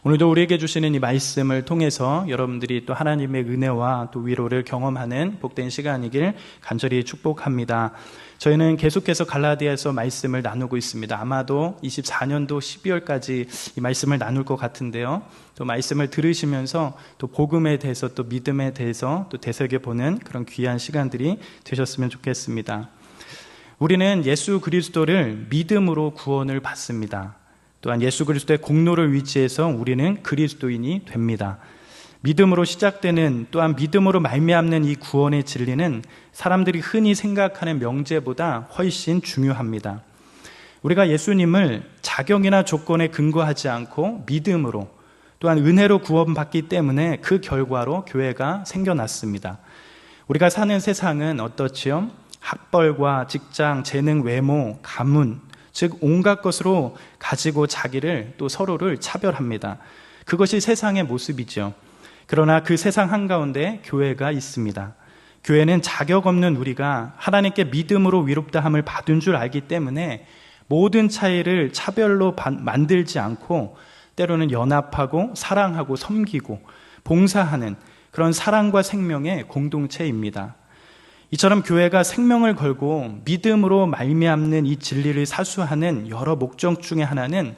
오늘도 우리에게 주시는 이 말씀을 통해서 여러분들이 또 하나님의 은혜와 또 위로를 경험하는 복된 시간이길 간절히 축복합니다. 저희는 계속해서 갈라디아에서 말씀을 나누고 있습니다. 아마도 24년도 12월까지 이 말씀을 나눌 것 같은데요. 또 말씀을 들으시면서 또 복음에 대해서 또 믿음에 대해서 또 되새겨보는 그런 귀한 시간들이 되셨으면 좋겠습니다. 우리는 예수 그리스도를 믿음으로 구원을 받습니다. 또한 예수 그리스도의 공로를 위지해서 우리는 그리스도인이 됩니다. 믿음으로 시작되는, 또한 믿음으로 말미암는 이 구원의 진리는 사람들이 흔히 생각하는 명제보다 훨씬 중요합니다. 우리가 예수님을 자격이나 조건에 근거하지 않고 믿음으로, 또한 은혜로 구원받기 때문에 그 결과로 교회가 생겨났습니다. 우리가 사는 세상은 어떻지요? 학벌과 직장, 재능, 외모, 가문, 즉 온갖 것으로 가지고 자기를 또 서로를 차별합니다. 그것이 세상의 모습이죠. 그러나 그 세상 한가운데 교회가 있습니다. 교회는 자격 없는 우리가 하나님께 믿음으로 위롭다함을 받은 줄 알기 때문에 모든 차이를 차별로 만들지 않고 때로는 연합하고 사랑하고 섬기고 봉사하는 그런 사랑과 생명의 공동체입니다. 이처럼 교회가 생명을 걸고 믿음으로 말미암는 이 진리를 사수하는 여러 목적 중에 하나는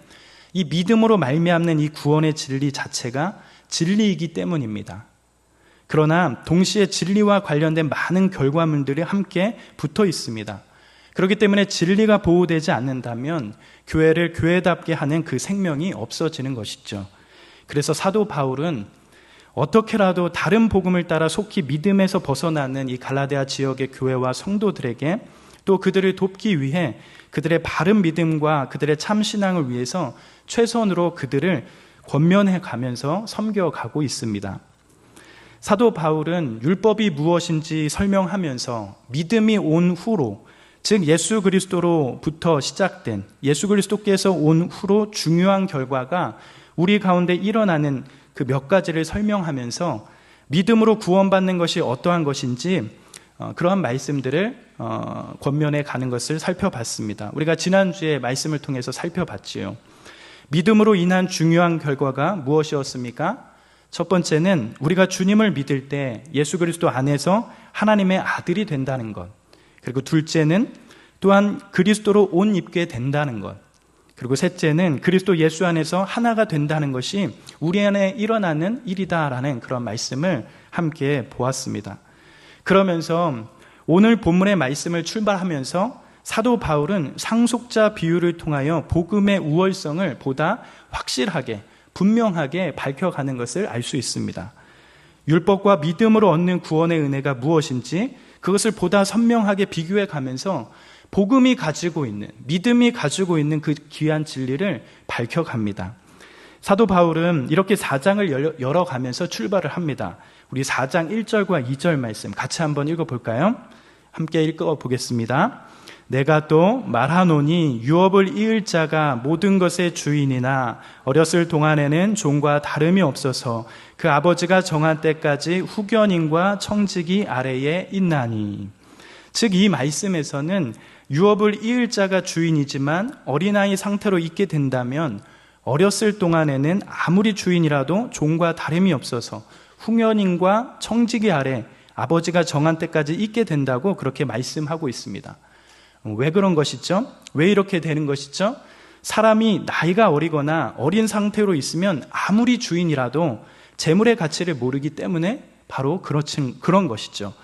이 믿음으로 말미암는 이 구원의 진리 자체가 진리이기 때문입니다. 그러나 동시에 진리와 관련된 많은 결과물들이 함께 붙어 있습니다. 그렇기 때문에 진리가 보호되지 않는다면 교회를 교회답게 하는 그 생명이 없어지는 것이죠. 그래서 사도 바울은 어떻게라도 다른 복음을 따라 속히 믿음에서 벗어나는 이 갈라디아 지역의 교회와 성도들에게 또 그들을 돕기 위해 그들의 바른 믿음과 그들의 참 신앙을 위해서 최선으로 그들을 권면해 가면서 섬겨가고 있습니다. 사도 바울은 율법이 무엇인지 설명하면서 믿음이 온 후로, 즉 예수 그리스도로부터 시작된, 예수 그리스도께서 온 후로 중요한 결과가 우리 가운데 일어나는 그 몇 가지를 설명하면서 믿음으로 구원받는 것이 어떠한 것인지 그러한 말씀들을 권면해 가는 것을 살펴봤습니다. 우리가 지난주에 말씀을 통해서 살펴봤지요. 믿음으로 인한 중요한 결과가 무엇이었습니까? 첫 번째는 우리가 주님을 믿을 때 예수 그리스도 안에서 하나님의 아들이 된다는 것. 그리고 둘째는 또한 그리스도로 옷 입게 된다는 것. 그리고 셋째는 그리스도 예수 안에서 하나가 된다는 것이 우리 안에 일어나는 일이다라는 그런 말씀을 함께 보았습니다. 그러면서 오늘 본문의 말씀을 출발하면서 사도 바울은 상속자 비유를 통하여 복음의 우월성을 보다 확실하게, 분명하게 밝혀가는 것을 알 수 있습니다. 율법과 믿음으로 얻는 구원의 은혜가 무엇인지 그것을 보다 선명하게 비교해 가면서 복음이 가지고 있는, 믿음이 가지고 있는 그 귀한 진리를 밝혀갑니다. 사도 바울은 이렇게 4장을 열어가면서 출발을 합니다. 우리 4장 1절과 2절 말씀 같이 한번 읽어볼까요? 함께 읽어보겠습니다. 내가 또 말하노니 유업을 이을 자가 모든 것의 주인이나 어렸을 동안에는 종과 다름이 없어서 그 아버지가 정한 때까지 후견인과 청지기 아래에 있나니. 즉 이 말씀에서는 유업을 이을 자가 주인이지만 어린아이 상태로 있게 된다면 어렸을 동안에는 아무리 주인이라도 종과 다름이 없어서 후견인과 청지기 아래 아버지가 정한 때까지 있게 된다고 그렇게 말씀하고 있습니다. 왜 그런 것이죠? 왜 이렇게 되는 것이죠? 사람이 나이가 어리거나 어린 상태로 있으면 아무리 주인이라도 재물의 가치를 모르기 때문에 바로 그런 것이죠.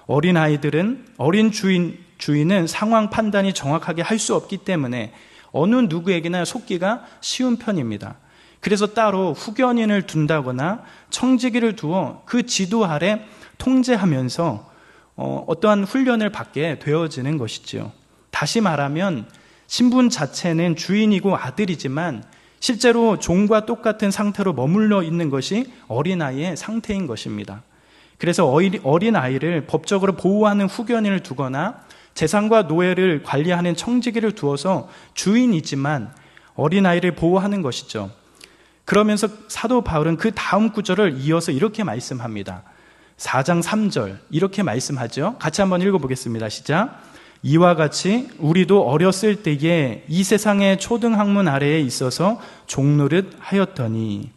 어린 아이들은 어린 주인은 상황 판단이 정확하게 할 수 없기 때문에 어느 누구에게나 속기가 쉬운 편입니다. 그래서 따로 후견인을 둔다거나 청지기를 두어 그 지도 아래 통제하면서 어떠한 훈련을 받게 되어지는 것이지요. 다시 말하면 신분 자체는 주인이고 아들이지만 실제로 종과 똑같은 상태로 머물러 있는 것이 어린아이의 상태인 것입니다. 그래서 어린아이를 법적으로 보호하는 후견인을 두거나 재산과 노예를 관리하는 청지기를 두어서 주인이지만 어린아이를 보호하는 것이죠. 그러면서 사도 바울은 그 다음 구절을 이어서 이렇게 말씀합니다. 4장 3절 이렇게 말씀하죠. 같이 한번 읽어보겠습니다. 시작. 이와 같이 우리도 어렸을 때에 이 세상의 초등학문 아래에 있어서 종노릇 하였더니.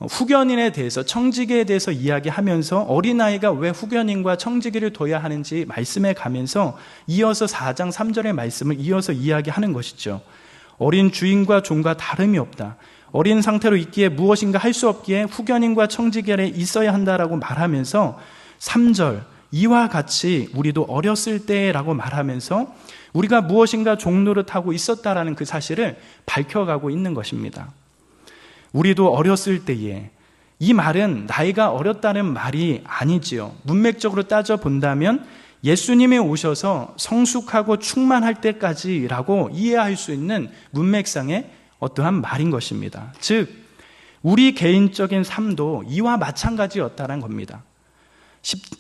후견인에 대해서, 청지기에 대해서 이야기하면서 어린아이가 왜 후견인과 청지기를 둬야 하는지 말씀해 가면서 이어서 4장 3절의 말씀을 이어서 이야기하는 것이죠. 어린 주인과 종과 다름이 없다. 어린 상태로 있기에 무엇인가 할 수 없기에 후견인과 청지기 아래 있어야 한다라고 말하면서 3절, 이와 같이 우리도 어렸을 때라고 말하면서 우리가 무엇인가 종노릇하고 있었다라는 그 사실을 밝혀가고 있는 것입니다. 우리도 어렸을 때에, 이 말은 나이가 어렸다는 말이 아니지요. 문맥적으로 따져본다면 예수님이 오셔서 성숙하고 충만할 때까지라고 이해할 수 있는 문맥상의 어떠한 말인 것입니다. 즉, 우리 개인적인 삶도 이와 마찬가지였다는 겁니다.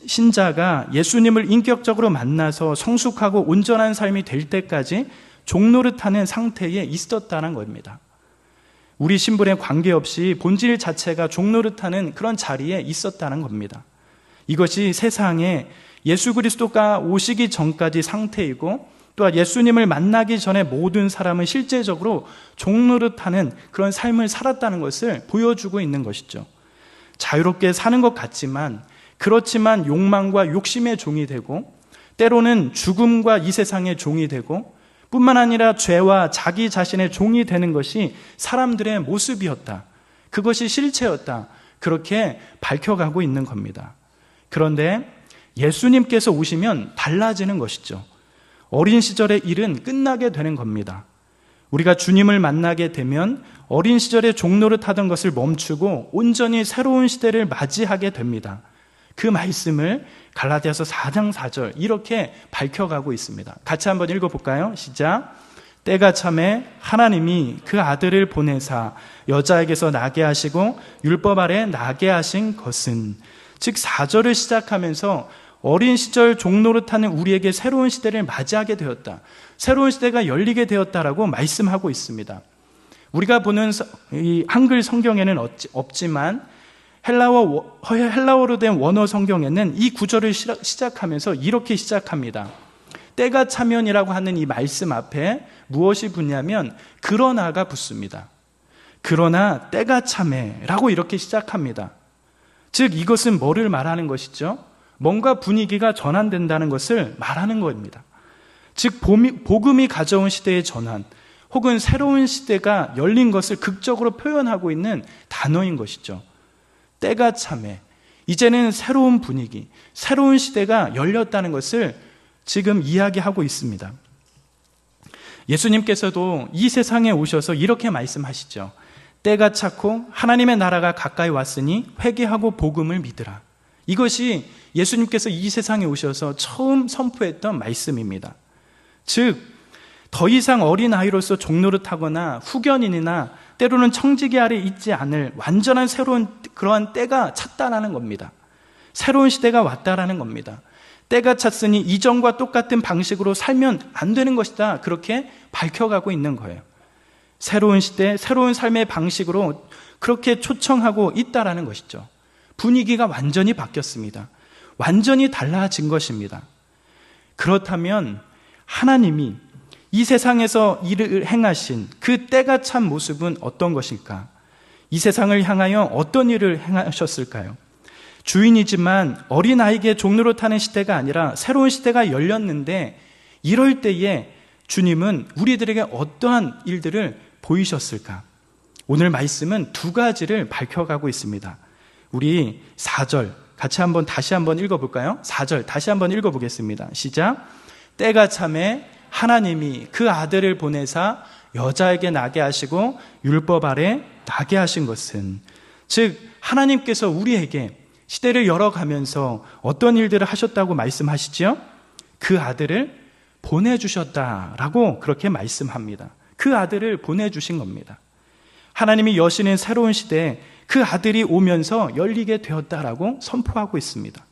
신자가 예수님을 인격적으로 만나서 성숙하고 온전한 삶이 될 때까지 종노릇하는 상태에 있었다는 겁니다. 우리 신분에 관계없이 본질 자체가 종노릇하는 그런 자리에 있었다는 겁니다. 이것이 세상에 예수 그리스도가 오시기 전까지 상태이고, 또한 예수님을 만나기 전에 모든 사람은 실제적으로 종노릇하는 그런 삶을 살았다는 것을 보여주고 있는 것이죠. 자유롭게 사는 것 같지만, 그렇지만 욕망과 욕심의 종이 되고, 때로는 죽음과 이 세상의 종이 되고, 뿐만 아니라 죄와 자기 자신의 종이 되는 것이 사람들의 모습이었다. 그것이 실체였다. 그렇게 밝혀가고 있는 겁니다. 그런데 예수님께서 오시면 달라지는 것이죠. 어린 시절의 일은 끝나게 되는 겁니다. 우리가 주님을 만나게 되면 어린 시절에 종노릇하던 것을 멈추고 온전히 새로운 시대를 맞이하게 됩니다. 그 말씀을 갈라디아서 4장 4절 이렇게 밝혀가고 있습니다. 같이 한번 읽어볼까요? 시작. 때가 참에 하나님이 그 아들을 보내사 여자에게서 나게 하시고 율법 아래 나게 하신 것은, 즉 4절을 시작하면서 어린 시절 종노릇하는 우리에게 새로운 시대를 맞이하게 되었다, 새로운 시대가 열리게 되었다라고 말씀하고 있습니다. 우리가 보는 이 한글 성경에는 없지만 헬라어로 된 원어 성경에는 이 구절을 시작하면서 이렇게 시작합니다. 때가 차면이라고 하는 이 말씀 앞에 무엇이 붙냐면 그러나가 붙습니다. 그러나 때가 차매라고 이렇게 시작합니다. 즉 이것은 뭐를 말하는 것이죠? 뭔가 분위기가 전환된다는 것을 말하는 겁니다. 즉 복음이 가져온 시대의 전환, 혹은 새로운 시대가 열린 것을 극적으로 표현하고 있는 단어인 것이죠. 때가 참에, 이제는 새로운 분위기, 새로운 시대가 열렸다는 것을 지금 이야기하고 있습니다. 예수님께서도 이 세상에 오셔서 이렇게 말씀하시죠. 때가 찼고 하나님의 나라가 가까이 왔으니 회개하고 복음을 믿으라. 이것이 예수님께서 이 세상에 오셔서 처음 선포했던 말씀입니다. 즉, 더 이상 어린아이로서 종노릇하거나 후견인이나 때로는 청지기 아래 있지 않을 완전한 새로운 그러한 때가 찼다라는 겁니다. 새로운 시대가 왔다라는 겁니다. 때가 찼으니 이전과 똑같은 방식으로 살면 안 되는 것이다. 그렇게 밝혀가고 있는 거예요. 새로운 시대, 새로운 삶의 방식으로 그렇게 초청하고 있다라는 것이죠. 분위기가 완전히 바뀌었습니다. 완전히 달라진 것입니다. 그렇다면 하나님이 이 세상에서 일을 행하신 그 때가 찬 모습은 어떤 것일까? 이 세상을 향하여 어떤 일을 행하셨을까요? 주인이지만 어린아이에게 종노릇하는 시대가 아니라 새로운 시대가 열렸는데, 이럴 때에 주님은 우리들에게 어떠한 일들을 보이셨을까? 오늘 말씀은 두 가지를 밝혀가고 있습니다. 우리 4절 다시 한번 읽어볼까요? 4절 다시 한번 읽어보겠습니다. 시작. 때가 참에 하나님이 그 아들을 보내사 여자에게 나게 하시고 율법 아래 나게 하신 것은, 즉 하나님께서 우리에게 시대를 열어가면서 어떤 일들을 하셨다고 말씀하시죠? 그 아들을 보내주셨다라고 그렇게 말씀합니다. 그 아들을 보내주신 겁니다. 하나님이 여시는 새로운 시대에 그 아들이 오면서 열리게 되었다라고 선포하고 있습니다.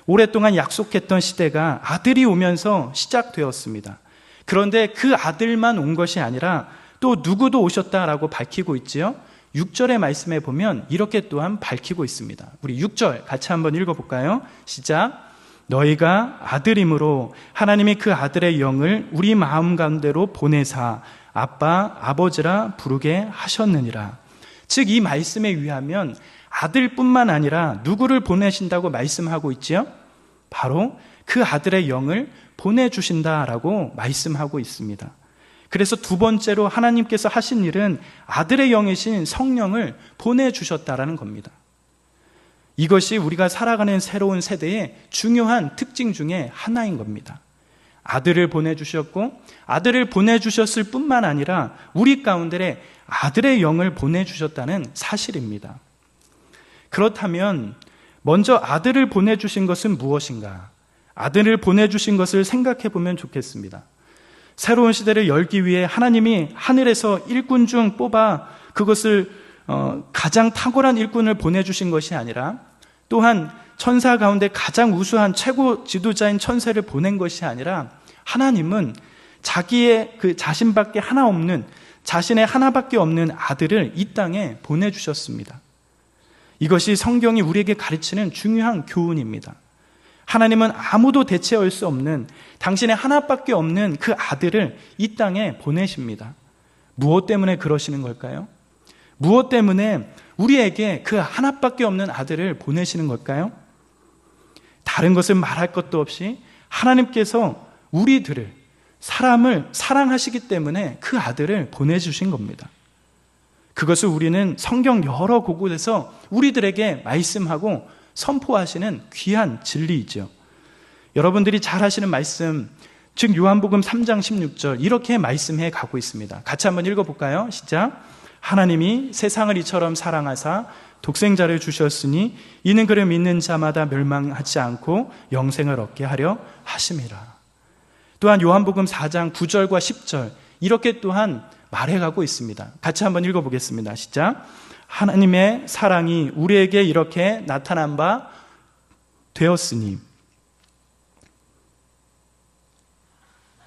오랫동안 약속했던 시대가 아들이 오면서 시작되었습니다. 그런데 그 아들만 온 것이 아니라 또 누구도 오셨다라고 밝히고 있지요. 6절의 말씀에 보면 이렇게 또한 밝히고 있습니다. 우리 6절 같이 한번 읽어볼까요? 시작. 너희가 아들이므로 하나님이 그 아들의 영을 우리 마음 가운데로 보내사 아빠, 아버지라 부르게 하셨느니라. 즉 이 말씀에 의하면 아들뿐만 아니라 누구를 보내신다고 말씀하고 있지요? 바로 그 아들의 영을 보내주신다라고 말씀하고 있습니다. 그래서 두 번째로 하나님께서 하신 일은 아들의 영이신 성령을 보내주셨다라는 겁니다. 이것이 우리가 살아가는 새로운 세대의 중요한 특징 중에 하나인 겁니다. 아들을 보내주셨고 아들을 보내주셨을 뿐만 아니라 우리 가운데 아들의 영을 보내주셨다는 사실입니다. 그렇다면 먼저 아들을 보내주신 것은 무엇인가? 아들을 보내주신 것을 생각해 보면 좋겠습니다. 새로운 시대를 열기 위해 하나님이 하늘에서 일꾼 중 뽑아 그것을 가장 탁월한 일꾼을 보내주신 것이 아니라 또한 천사 가운데 가장 우수한 최고 지도자인 천사를 보낸 것이 아니라 하나님은 자기의 그 자신밖에 하나 없는 자신의 하나밖에 없는 아들을 이 땅에 보내주셨습니다. 이것이 성경이 우리에게 가르치는 중요한 교훈입니다. 하나님은 아무도 대체할 수 없는 당신의 하나밖에 없는 그 아들을 이 땅에 보내십니다. 무엇 때문에 그러시는 걸까요? 무엇 때문에 우리에게 그 하나밖에 없는 아들을 보내시는 걸까요? 다른 것을 말할 것도 없이 하나님께서 우리들을 사람을 사랑하시기 때문에 그 아들을 보내주신 겁니다. 그것을 우리는 성경 여러 곳에서 우리들에게 말씀하고 선포하시는 귀한 진리이죠. 여러분들이 잘 하시는 말씀, 즉 요한복음 3장 16절 이렇게 말씀해 가고 있습니다. 같이 한번 읽어볼까요? 시작. 하나님이 세상을 이처럼 사랑하사 독생자를 주셨으니 이는 그를 믿는 자마다 멸망하지 않고 영생을 얻게 하려 하심이라. 또한 요한복음 4장 9절과 10절 이렇게 또한 말해가고 있습니다. 같이 한번 읽어보겠습니다. 시작. 하나님의 사랑이 우리에게 이렇게 나타난 바 되었으니.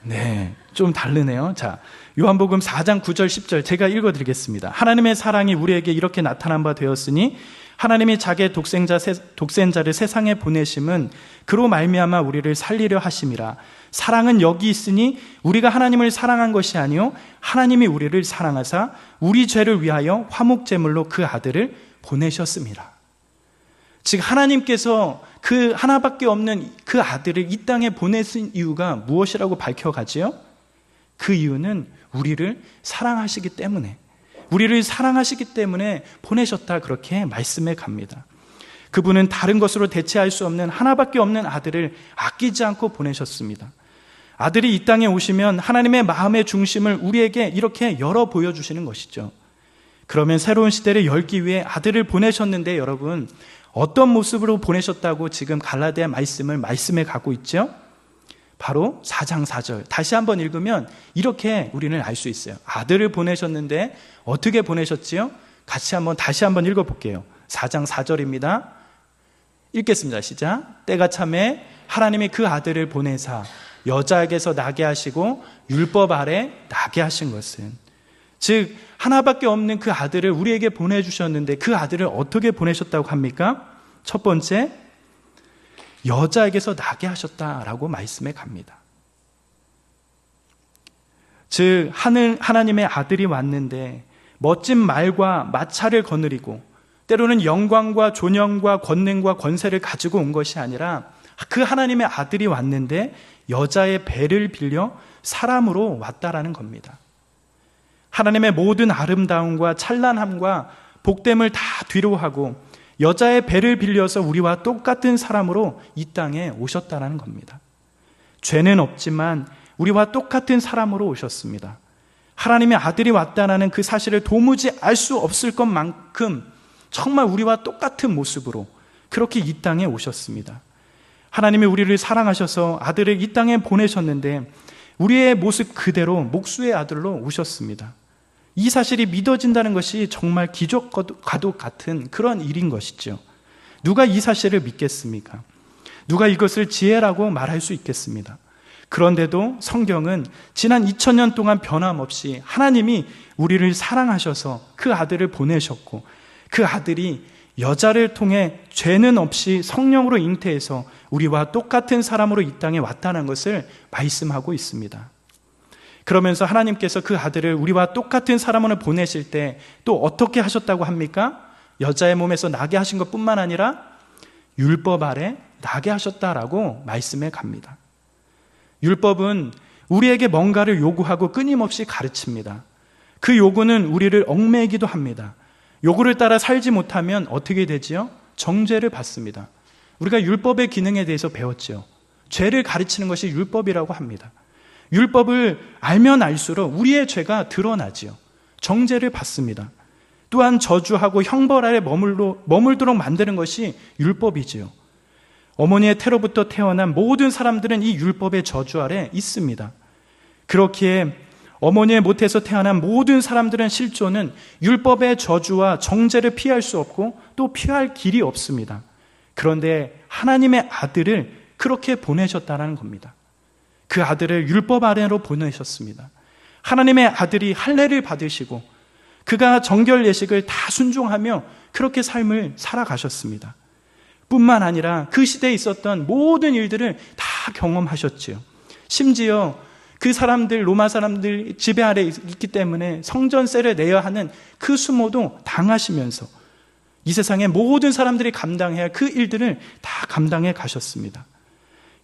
네, 좀 다르네요. 자, 요한복음 4장 9절 10절 제가 읽어드리겠습니다. 하나님의 사랑이 우리에게 이렇게 나타난 바 되었으니 하나님이 자기의 독생자를 세상에 보내심은 그로 말미암아 우리를 살리려 하심이라. 사랑은 여기 있으니 우리가 하나님을 사랑한 것이 아니요 하나님이 우리를 사랑하사 우리 죄를 위하여 화목제물로 그 아들을 보내셨습니다. 즉 하나님께서 그 하나밖에 없는 그 아들을 이 땅에 보내신 이유가 무엇이라고 밝혀가지요? 그 이유는 우리를 사랑하시기 때문에, 우리를 사랑하시기 때문에 보내셨다, 그렇게 말씀해 갑니다. 그분은 다른 것으로 대체할 수 없는 하나밖에 없는 아들을 아끼지 않고 보내셨습니다. 아들이 이 땅에 오시면 하나님의 마음의 중심을 우리에게 이렇게 열어 보여주시는 것이죠. 그러면 새로운 시대를 열기 위해 아들을 보내셨는데 여러분, 어떤 모습으로 보내셨다고 지금 갈라디아 말씀을 말씀해 가고 있죠? 바로 4장 4절 다시 한번 읽으면 이렇게 우리는 알 수 있어요. 아들을 보내셨는데 어떻게 보내셨지요? 다시 한번 읽어볼게요. 4장 4절입니다. 읽겠습니다. 시작. 때가 차매 하나님이 그 아들을 보내사 여자에게서 나게 하시고 율법 아래 나게 하신 것은, 즉 하나밖에 없는 그 아들을 우리에게 보내주셨는데 그 아들을 어떻게 보내셨다고 합니까? 첫 번째, 여자에게서 나게 하셨다라고 말씀해 갑니다. 즉 하나님의 아들이 왔는데 멋진 말과 마차를 거느리고 때로는 영광과 존영과 권능과 권세를 가지고 온 것이 아니라 그 하나님의 아들이 왔는데 여자의 배를 빌려 사람으로 왔다라는 겁니다. 하나님의 모든 아름다움과 찬란함과 복됨을 다 뒤로하고 여자의 배를 빌려서 우리와 똑같은 사람으로 이 땅에 오셨다라는 겁니다. 죄는 없지만 우리와 똑같은 사람으로 오셨습니다. 하나님의 아들이 왔다는 그 사실을 도무지 알 수 없을 것만큼 정말 우리와 똑같은 모습으로 그렇게 이 땅에 오셨습니다. 하나님이 우리를 사랑하셔서 아들을 이 땅에 보내셨는데 우리의 모습 그대로 목수의 아들로 오셨습니다. 이 사실이 믿어진다는 것이 정말 기적과도 같은 그런 일인 것이죠. 누가 이 사실을 믿겠습니까? 누가 이것을 지혜라고 말할 수 있겠습니다? 그런데도 성경은 지난 2000년 동안 변함없이 하나님이 우리를 사랑하셔서 그 아들을 보내셨고 그 아들이 여자를 통해 죄는 없이 성령으로 잉태해서 우리와 똑같은 사람으로 이 땅에 왔다는 것을 말씀하고 있습니다. 그러면서 하나님께서 그 아들을 우리와 똑같은 사람으로 보내실 때 또 어떻게 하셨다고 합니까? 여자의 몸에서 나게 하신 것뿐만 아니라 율법 아래 나게 하셨다라고 말씀해 갑니다. 율법은 우리에게 뭔가를 요구하고 끊임없이 가르칩니다. 그 요구는 우리를 얽매이기도 합니다. 요구를 따라 살지 못하면 어떻게 되지요? 정죄를 받습니다. 우리가 율법의 기능에 대해서 배웠죠. 죄를 가르치는 것이 율법이라고 합니다. 율법을 알면 알수록 우리의 죄가 드러나지요. 정죄를 받습니다. 또한 저주하고 형벌 아래 머물도록 만드는 것이 율법이지요. 어머니의 태로부터 태어난 모든 사람들은 이 율법의 저주 아래 있습니다. 그렇기에 어머니의 모태에서 태어난 모든 사람들은 실존은 율법의 저주와 정죄를 피할 수 없고 또 피할 길이 없습니다. 그런데 하나님의 아들을 그렇게 보내셨다는 겁니다. 그 아들을 율법 아래로 보내셨습니다. 하나님의 아들이 할례를 받으시고 그가 정결 예식을 다 순종하며 그렇게 삶을 살아가셨습니다. 뿐만 아니라 그 시대에 있었던 모든 일들을 다 경험하셨지요. 심지어 그 사람들, 로마 사람들 지배 아래 있기 때문에 성전세를 내야 하는 그 수모도 당하시면서 이 세상의 모든 사람들이 감당해야 할 그 일들을 다 감당해 가셨습니다.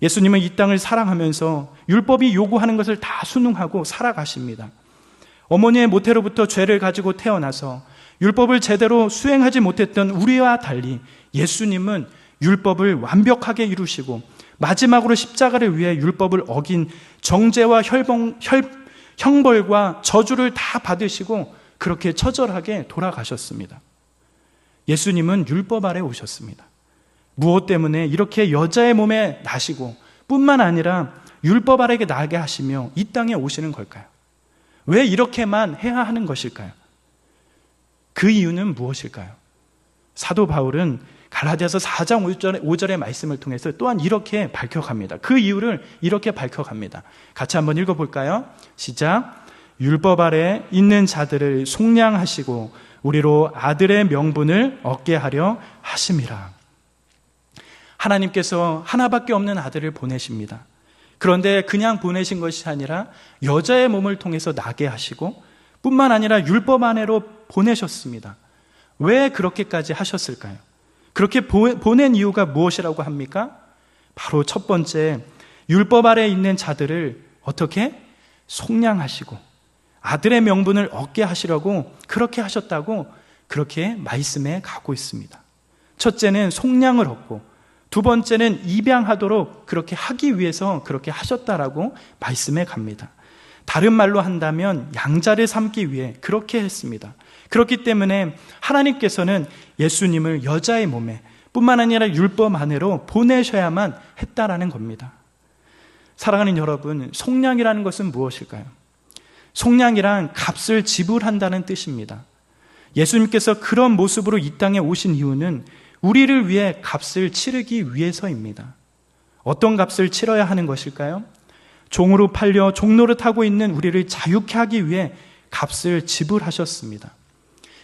예수님은 이 땅을 사랑하면서 율법이 요구하는 것을 다 순응하고 살아가십니다. 어머니의 모태로부터 죄를 가지고 태어나서 율법을 제대로 수행하지 못했던 우리와 달리 예수님은 율법을 완벽하게 이루시고 마지막으로 십자가를 위해 율법을 어긴 정죄와 형벌과 저주를 다 받으시고 그렇게 처절하게 돌아가셨습니다. 예수님은 율법 아래 오셨습니다. 무엇 때문에 이렇게 여자의 몸에 나시고 뿐만 아니라 율법 아래 나게 하시며 이 땅에 오시는 걸까요? 왜 이렇게만 해야 하는 것일까요? 그 이유는 무엇일까요? 사도 바울은 갈라디아서 4장 5절의 말씀을 통해서 또한 이렇게 밝혀갑니다. 그 이유를 이렇게 밝혀갑니다. 같이 한번 읽어볼까요? 시작. 율법 아래 있는 자들을 속량하시고 우리로 아들의 명분을 얻게 하려 하심이라. 하나님께서 하나밖에 없는 아들을 보내십니다. 그런데 그냥 보내신 것이 아니라 여자의 몸을 통해서 나게 하시고 뿐만 아니라 율법 안에로 보내셨습니다. 왜 그렇게까지 하셨을까요? 그렇게 보낸 이유가 무엇이라고 합니까? 바로 첫 번째, 율법 아래 있는 자들을 어떻게? 속량하시고 아들의 명분을 얻게 하시려고 그렇게 하셨다고 그렇게 말씀해 가고 있습니다. 첫째는 속량을 얻고 두 번째는 입양하도록 그렇게 하기 위해서 그렇게 하셨다라고 말씀해 갑니다. 다른 말로 한다면 양자를 삼기 위해 그렇게 했습니다. 그렇기 때문에 하나님께서는 예수님을 여자의 몸에 뿐만 아니라 율법 안으로 보내셔야만 했다라는 겁니다. 사랑하는 여러분, 속량이라는 것은 무엇일까요? 속량이란 값을 지불한다는 뜻입니다. 예수님께서 그런 모습으로 이 땅에 오신 이유는 우리를 위해 값을 치르기 위해서입니다. 어떤 값을 치러야 하는 것일까요? 종으로 팔려 종노릇하고 있는 우리를 자유케 하기 위해 값을 지불하셨습니다.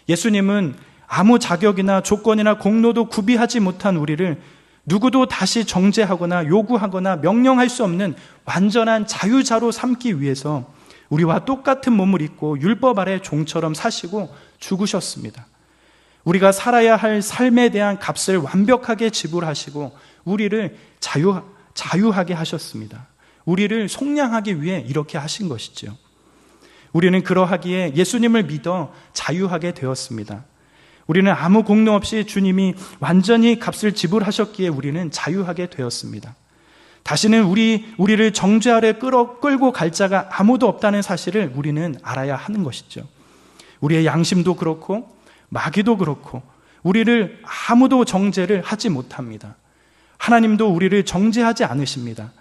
예수님은 아무 자격이나 조건이나 공로도 구비하지 못한 우리를 누구도 다시 정죄하거나 요구하거나 명령할 수 없는 완전한 자유자로 삼기 위해서 우리와 똑같은 몸을 입고 율법 아래 종처럼 사시고 죽으셨습니다. 우리가 살아야 할 삶에 대한 값을 완벽하게 지불하시고 우리를 자유하게 하셨습니다. 우리를 속량하기 위해 이렇게 하신 것이죠. 우리는 그러하기에 예수님을 믿어 자유하게 되었습니다. 우리는 아무 공로 없이 주님이 완전히 값을 지불하셨기에 우리는 자유하게 되었습니다. 다시는 우리를 정죄 아래 끌고 갈 자가 아무도 없다는 사실을 우리는 알아야 하는 것이죠. 우리의 양심도 그렇고 마귀도 그렇고 우리를 아무도 정죄를 하지 못합니다. 하나님도 우리를 정죄하지 않으십니다.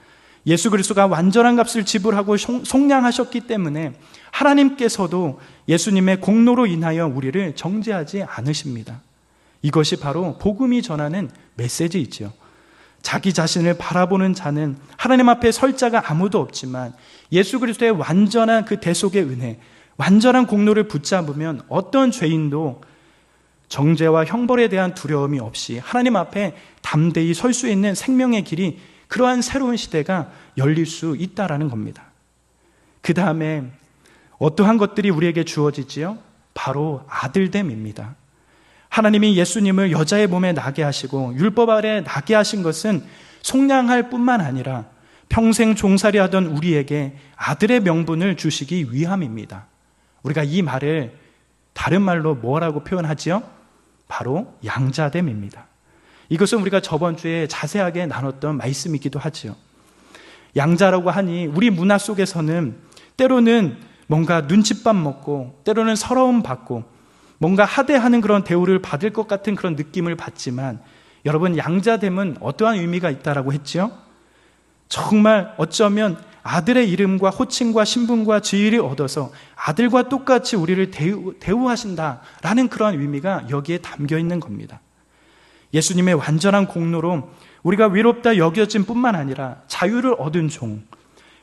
예수 그리스도가 완전한 값을 지불하고 속량하셨기 때문에 하나님께서도 예수님의 공로로 인하여 우리를 정죄하지 않으십니다. 이것이 바로 복음이 전하는 메시지이지요. 자기 자신을 바라보는 자는 하나님 앞에 설 자가 아무도 없지만 예수 그리스도의 완전한 그 대속의 은혜, 완전한 공로를 붙잡으면 어떤 죄인도 정죄와 형벌에 대한 두려움이 없이 하나님 앞에 담대히 설 수 있는 생명의 길이, 그러한 새로운 시대가 열릴 수 있다라는 겁니다. 그 다음에 어떠한 것들이 우리에게 주어지지요? 바로 아들됨입니다. 하나님이 예수님을 여자의 몸에 나게 하시고 율법 아래 나게 하신 것은 속량할 뿐만 아니라 평생 종살이 하던 우리에게 아들의 명분을 주시기 위함입니다. 우리가 이 말을 다른 말로 뭐라고 표현하지요? 바로 양자됨입니다. 이것은 우리가 저번 주에 자세하게 나눴던 말씀이기도 하지요. 양자라고 하니 우리 문화 속에서는 때로는 뭔가 눈칫밥 먹고 때로는 서러움 받고 뭔가 하대하는 그런 대우를 받을 것 같은 그런 느낌을 받지만, 여러분, 양자됨은 어떠한 의미가 있다라고 했지요? 정말 어쩌면 아들의 이름과 호칭과 신분과 지위를 얻어서 아들과 똑같이 우리를 대우하신다라는 그런 의미가 여기에 담겨 있는 겁니다. 예수님의 완전한 공로로 우리가 위롭다 여겨진 뿐만 아니라 자유를 얻은 종,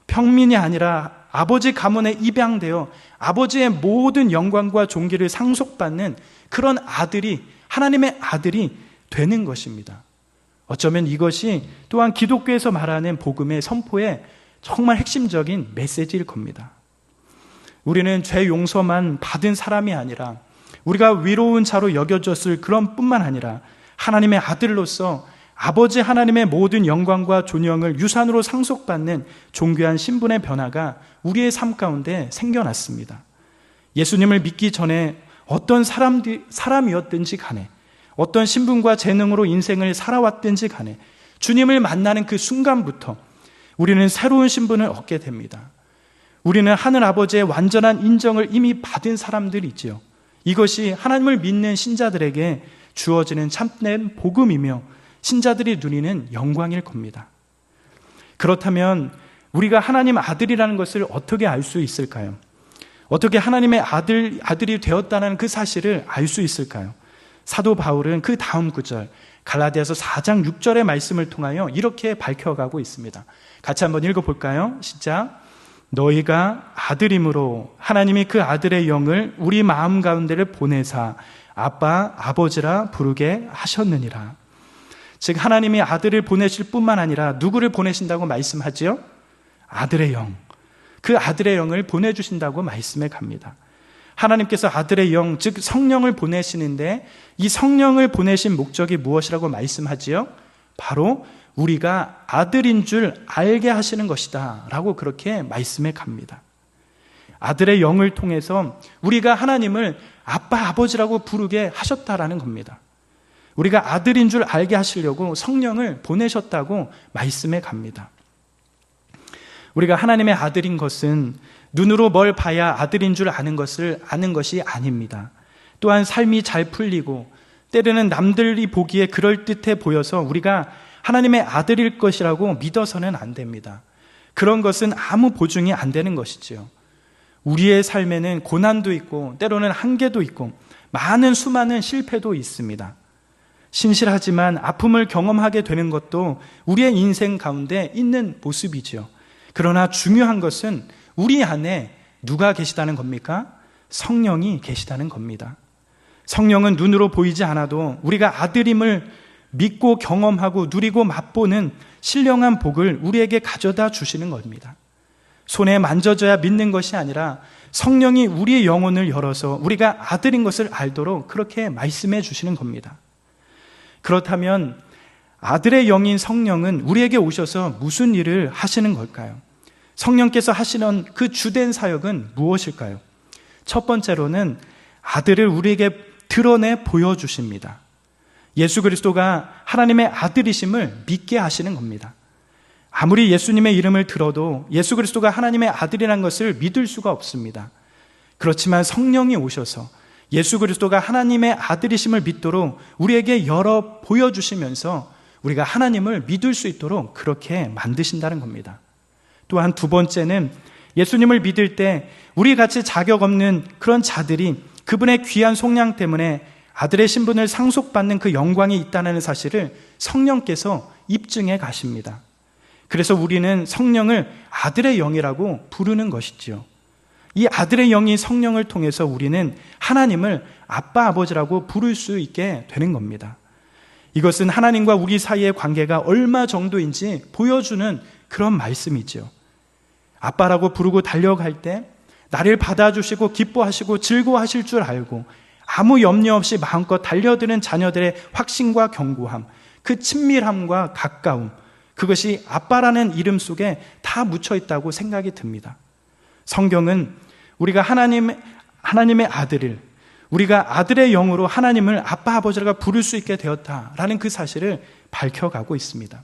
평민이 아니라 아버지 가문에 입양되어 아버지의 모든 영광과 존귀를 상속받는 그런 아들이, 하나님의 아들이 되는 것입니다. 어쩌면 이것이 또한 기독교에서 말하는 복음의 선포의 정말 핵심적인 메시지일 겁니다. 우리는 죄 용서만 받은 사람이 아니라 우리가 위로운 자로 여겨졌을 그런 뿐만 아니라 하나님의 아들로서 아버지 하나님의 모든 영광과 존영을 유산으로 상속받는 존귀한 신분의 변화가 우리의 삶 가운데 생겨났습니다. 예수님을 믿기 전에 어떤 사람이었든지 간에, 어떤 신분과 재능으로 인생을 살아왔든지 간에 주님을 만나는 그 순간부터 우리는 새로운 신분을 얻게 됩니다. 우리는 하늘 아버지의 완전한 인정을 이미 받은 사람들이지요. 이것이 하나님을 믿는 신자들에게 주어지는 참된 복음이며 신자들이 누리는 영광일 겁니다. 그렇다면 우리가 하나님 아들이라는 것을 어떻게 알 수 있을까요? 어떻게 하나님의 아들이 되었다는 그 사실을 알 수 있을까요? 사도 바울은 그 다음 구절, 갈라디아서 4장 6절의 말씀을 통하여 이렇게 밝혀가고 있습니다. 같이 한번 읽어볼까요? 시작. 너희가 아들임으로 하나님이 그 아들의 영을 우리 마음 가운데를 보내사 아빠, 아버지라 부르게 하셨느니라. 즉 하나님이 아들을 보내실 뿐만 아니라 누구를 보내신다고 말씀하지요? 아들의 영. 그 아들의 영을 보내주신다고 말씀해 갑니다. 하나님께서 아들의 영, 즉 성령을 보내시는데 이 성령을 보내신 목적이 무엇이라고 말씀하지요? 바로 우리가 아들인 줄 알게 하시는 것이다 라고 그렇게 말씀해 갑니다. 아들의 영을 통해서 우리가 하나님을 아빠, 아버지라고 부르게 하셨다라는 겁니다. 우리가 아들인 줄 알게 하시려고 성령을 보내셨다고 말씀해 갑니다. 우리가 하나님의 아들인 것은 눈으로 뭘 봐야 아들인 줄 아는 것이 아닙니다. 또한 삶이 잘 풀리고 때로는 남들이 보기에 그럴듯해 보여서 우리가 하나님의 아들일 것이라고 믿어서는 안 됩니다. 그런 것은 아무 보증이 안 되는 것이지요. 우리의 삶에는 고난도 있고 때로는 한계도 있고 많은 수많은 실패도 있습니다. 신실하지만 아픔을 경험하게 되는 것도 우리의 인생 가운데 있는 모습이지요. 그러나 중요한 것은 우리 안에 누가 계시다는 겁니까? 성령이 계시다는 겁니다. 성령은 눈으로 보이지 않아도 우리가 아들임을 믿고 경험하고 누리고 맛보는 신령한 복을 우리에게 가져다 주시는 겁니다. 손에 만져져야 믿는 것이 아니라 성령이 우리의 영혼을 열어서 우리가 아들인 것을 알도록 그렇게 말씀해 주시는 겁니다. 그렇다면 아들의 영인 성령은 우리에게 오셔서 무슨 일을 하시는 걸까요? 성령께서 하시는 그 주된 사역은 무엇일까요? 첫 번째로는 아들을 우리에게 드러내 보여주십니다. 예수 그리스도가 하나님의 아들이심을 믿게 하시는 겁니다. 아무리 예수님의 이름을 들어도 예수 그리스도가 하나님의 아들이라는 것을 믿을 수가 없습니다. 그렇지만 성령이 오셔서 예수 그리스도가 하나님의 아들이심을 믿도록 우리에게 열어 보여주시면서 우리가 하나님을 믿을 수 있도록 그렇게 만드신다는 겁니다. 또한 두 번째는 예수님을 믿을 때 우리 같이 자격 없는 그런 자들이 그분의 귀한 속량 때문에 아들의 신분을 상속받는 그 영광이 있다는 사실을 성령께서 입증해 가십니다. 그래서 우리는 성령을 아들의 영이라고 부르는 것이지요. 이 아들의 영이 성령을 통해서 우리는 하나님을 아빠, 아버지라고 부를 수 있게 되는 겁니다. 이것은 하나님과 우리 사이의 관계가 얼마 정도인지 보여주는 그런 말씀이죠. 아빠라고 부르고 달려갈 때 나를 받아주시고 기뻐하시고 즐거워하실 줄 알고 아무 염려 없이 마음껏 달려드는 자녀들의 확신과 견고함, 그 친밀함과 가까움, 그것이 아빠라는 이름 속에 다 묻혀 있다고 생각이 듭니다. 성경은 우리가 하나님의 아들을, 우리가 아들의 영으로 하나님을 아빠 아버지가 부를 수 있게 되었다라는 그 사실을 밝혀가고 있습니다.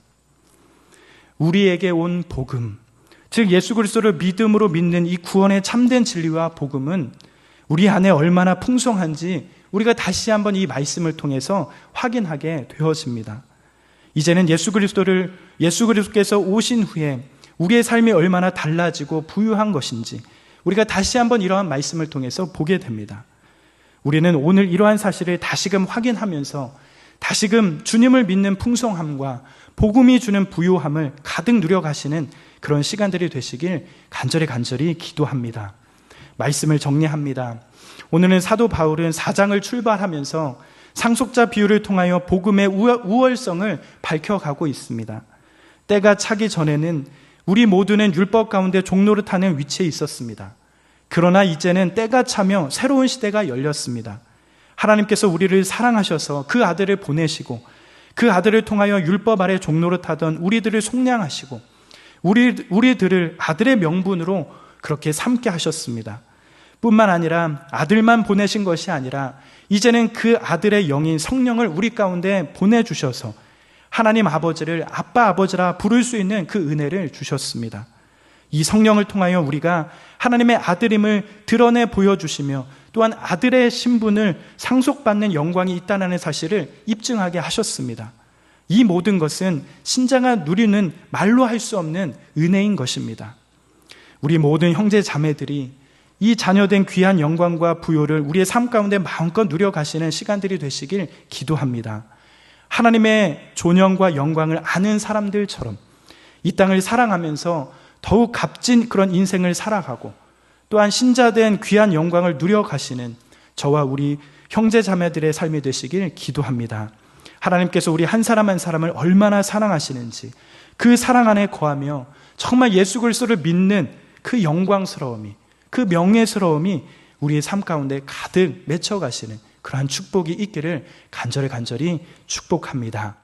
우리에게 온 복음, 즉 예수 그리스도를 믿음으로 믿는 이 구원의 참된 진리와 복음은 우리 안에 얼마나 풍성한지 우리가 다시 한번 이 말씀을 통해서 확인하게 되었습니다. 이제는 예수 그리스도께서 오신 후에 우리의 삶이 얼마나 달라지고 부유한 것인지 우리가 다시 한번 이러한 말씀을 통해서 보게 됩니다. 우리는 오늘 이러한 사실을 다시금 확인하면서 다시금 주님을 믿는 풍성함과 복음이 주는 부요함을 가득 누려가시는 그런 시간들이 되시길 간절히 기도합니다. 말씀을 정리합니다. 오늘은 사도 바울은 4장을 출발하면서 상속자 비유를 통하여 복음의 우월성을 밝혀가고 있습니다. 때가 차기 전에는 우리 모두는 율법 가운데 종노릇하는 위치에 있었습니다. 그러나 이제는 때가 차며 새로운 시대가 열렸습니다. 하나님께서 우리를 사랑하셔서 그 아들을 보내시고 그 아들을 통하여 율법 아래 종노릇하던 우리들을 속량하시고 우리들을 아들의 명분으로 그렇게 삼게 하셨습니다. 뿐만 아니라 아들만 보내신 것이 아니라 이제는 그 아들의 영인 성령을 우리 가운데 보내주셔서 하나님 아버지를 아빠 아버지라 부를 수 있는 그 은혜를 주셨습니다. 이 성령을 통하여 우리가 하나님의 아들임을 드러내 보여주시며 또한 아들의 신분을 상속받는 영광이 있다는 사실을 입증하게 하셨습니다. 이 모든 것은 신자가 누리는 말로 할 수 없는 은혜인 것입니다. 우리 모든 형제 자매들이 이 자녀된 귀한 영광과 부요를 우리의 삶 가운데 마음껏 누려가시는 시간들이 되시길 기도합니다. 하나님의 존영과 영광을 아는 사람들처럼 이 땅을 사랑하면서 더욱 값진 그런 인생을 살아가고 또한 신자된 귀한 영광을 누려가시는 저와 우리 형제 자매들의 삶이 되시길 기도합니다. 하나님께서 우리 한 사람 한 사람을 얼마나 사랑하시는지 그 사랑 안에 거하며 정말 예수 그리스도를 믿는 그 영광스러움이, 그 명예스러움이 우리의 삶 가운데 가득 맺혀가시는 그러한 축복이 있기를 간절히 축복합니다.